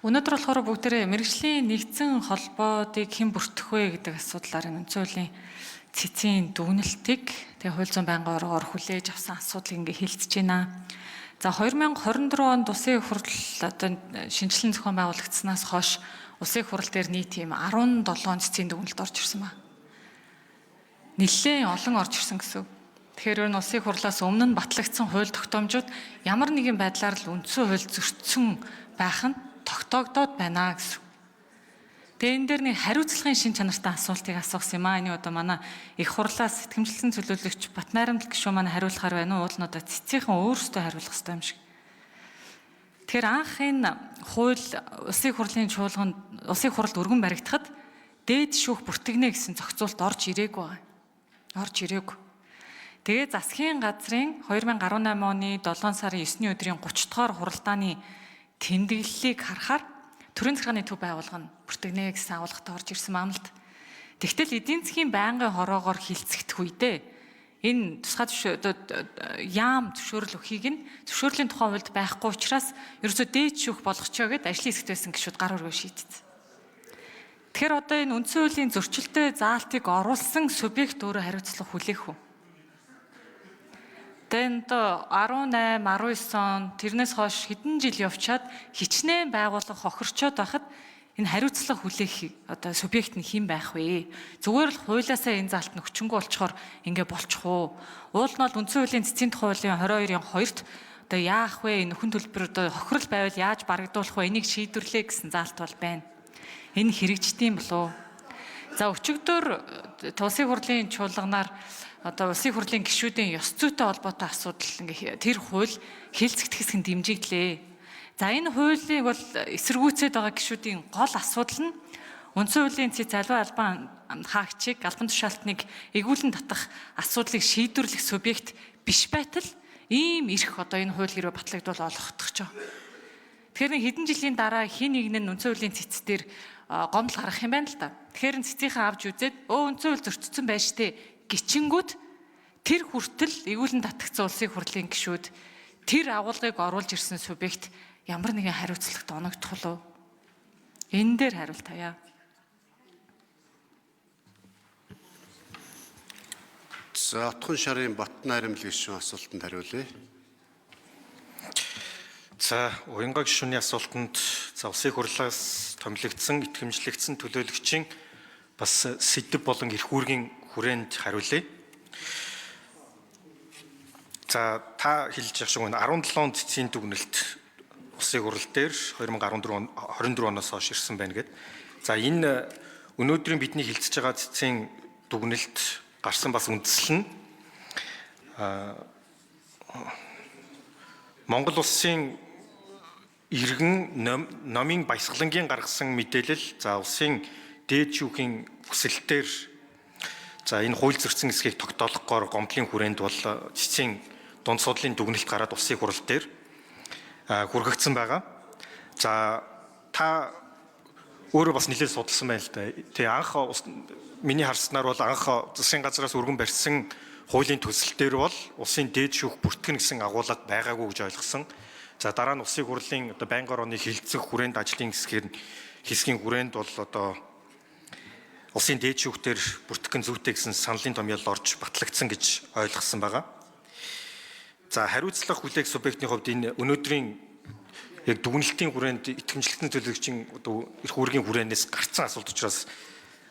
Өнөөдөр болохоор бүгдээрээ мэргэжлийн нэгдсэн холбоодыг хэн бүртгэх вэ гэдэг асуудлаар үндсэн хуулийн цэцгийн дүгнэлтийг хууль зүйн байнгын оргоор хүлээж авсан асуудлыг ингээ хэлцэж байна. За 2024 онд улсын их хурл шинжилэн зохион байгуулагдсанаас хойш улсын их хурл дээр нийт ийм 17 цэцгийн дүгнэлт орж ирсэн ба. Нэлээд олон орж ирсэн гэсэн. Тэгэхээр энэ улсын их хурлаас өмнө нь батлагдсан хууль тогтоомжууд ямар нэгэн байдлаар л үндсэн хууль зөрчсөн байх нь тогтоогдоод байна гэсэн. Тэгээ энэ дээр нэг хариуцлагын шин чанартай асуултыг асуусан юм аа. Энийг одоо манай их хурлаас сэтгэмжлэлсэн төлөөлөгч Батнайрамд гишүүн маань хариулахаар байна уу? Уул нь одоо цэцгийнхэн өөрсдөө хариулах хэрэгтэй юм шиг. Тэгэхээр анх энэ хууль улсын их хурлын чуулганд улсын их хуралд өргөн баригдахад дээд шүүх бүртгэнэ гэсэн зохицуулт орж ирээгүй байна. Орж ирээгүй. Тэгээ засгийн газрын 2018 оны 7 сарын 9-ний өдрийн 30 дугаар хуралдааны тэмдэглэлийг харахаар төрийн захиргааны төв байгууллага нь бүртгэнэ гэсэн агуулгатай орж ирсэн юм л. Тэгтэл эдийн засгийн байнгын хороогоор хилцэгдэх үедээ энэ тусгай яам зөвшөөрөл өгөхийг нь зөвшөөрлийн тухай хуульд байхгүй учраас ерөөсөө дээд шүүх болгочоо гэдээ ажлын хэсэгт байсан гишүүд гар өргөө шийдсэн. Тэгэхээр одоо энэ үндсэн хуулийн зөрчилтэй заалтыг оруулсан субъект өөрөө хариуцлага хүлээх үү? Тэнд 18, 19 он тэрнээс хойш хэдэн жил явчаад хичнээн байгууллага хохирчоод байхад энэ хариуцлага хүлээх одоо субъект нь хэн байх вэ? Зүгээр л хуулиасаа энэ заалт нь өчнгөө болчхоор ингэ болчих уу? Уул нь бол үндсэн хуулийн цэцгийн тухай хуулийн 22-т одоо яах вэ? Нөхөн төлбөр одоо хохирол байвал яаж барагдуулах вэ? Энийг шийдвэрлэе гэсэн заалт бол байна. Энэ хэрэгждэм болов уу? За өчигдөр улсын хурлын чуулганаар одоо улсын хурлын гишүүдийн ёс зүйтэй холбоотой асуудал ингээ тэр хууль хэлцэгдэх хэсэг нь дэмжиглээ. За энэ хуулийг бол эсэргүүцээд байгаа гишүүдийн гол асуудал нь үндсэн хуулийн цэц аливаа албан хаагчийг албан тушаалтныг эгүүлэн татах асуудлыг шийдвэрлэх субъект биш байтал ийм эрх одоо энэ хууль гэрээ батлагдвал олгохдох ч. Тэгэхээр хэдэн жилийн дараа хин нэг нь үндсэн хуулийн цэц дээр гомдол гаргах юм байна л да. Тэгэхээр цэцгийнхээ авч үзээд үндсэн хууль зөрчсөн байж тээ гिचингүүд тэр хүртэл эгүүлэн татгцсан улсын хурлын гишүүд тэр агуулгыг оруулж ирсэн субъект ямар нэгэн хариуцлагад оногдох болов? Энэ дээр хариулт таяа. За Отхон шарын Батнайрам гишүүн асуултанд хариулъя. За уянга гишүүний асуултанд улсын хурлаас томилогдсон, итгэмжлэгдсэн төлөөлөгчийн бас сэдэв болон эрх үүргийн хүрээнд хариулъя. За та хэлж явах шиг 17 цэцгийн дүгнэлт улсын хурал дээр 2024 оноос хойш ирсэн байна гэдэг. За энэ өнөөдрийн бидний хэлцэж байгаа цэцгийн дүгнэлт гарсан бас үндэслэл нь Монгол улсын иргэн номын баясгалангийн гаргасан мэдээлэл за улсын дээд шүүхийн хүсэлтээр за энэ хууль зөрчсөн хэсгийг тогтоолохгоор гомдлын хүрээнд бол цэцгийн дунд судлалын дүгнэлт гараад улсын хурал дээр хүргэгдсэн байгаа. За та өөрөө бас нэлээд судалсан байна л да. Тэгээ анх миний харснаар бол анх засгийн газраас өргөн барьсан хуулийн төсөл дээр бол улсын дээд шүүх бүртгэн гэсэн агуулга байгаагүй гэж ойлгосон. За дараа нь улсын хурлын одоо байнгын орооны хилцэх хүрээнд ажлын хэсгийн хүрээнд бол одоо улсын дээд шүүхтэр бүртгэн зүйтэй гэсэн саналын томьёол орж батлагдсан гэж ойлгосон байгаа. За хариуцлага хүлээх субъектийн хувьд энэ өнөөдрийн яг дүгнэлтийн хүрээнд итгэмжлэгдсэн төлөөлөгчийн одоо эрх үүргийн хүрээнээс гарцсан асуудал учраас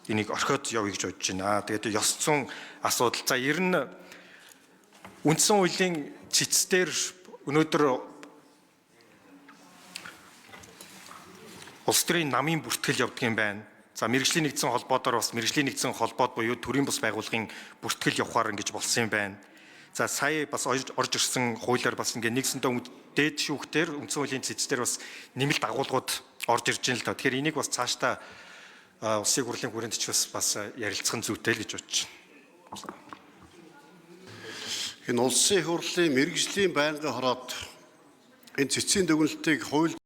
энийг орхиод явъя гэж бодож байна. Тэгээд ёс зүйн асуудал. За ер нь үндсэн хуулийн цэцээр өнөөдөр улс төрийн намын бүртгэл явдаг юм байна. За мэргэжлийн нэгдсэн холбоодоор бас мэргэжлийн нэгдсэн холбоод буюу төрийн бус байгууллагын бүртгэл явахаар ингэж болсон юм байна. За сая бас орж ирсэн хуулиар бас ингээ нэгсэндээ дээд шүүхтэр үндсэн хуулийн цэцээр бас нэмэлт агуулгууд орж ирж байна л да. Тэгэхээр энийг бас цаашдаа улсын хурлын хүрээнд ч бас ярилцах нь зүйтэй л гэж бодож байна. Энэ улсын хурлын мэргэжлийн байнгын хороод энэ цэцгийн дүгнэлтийг хууль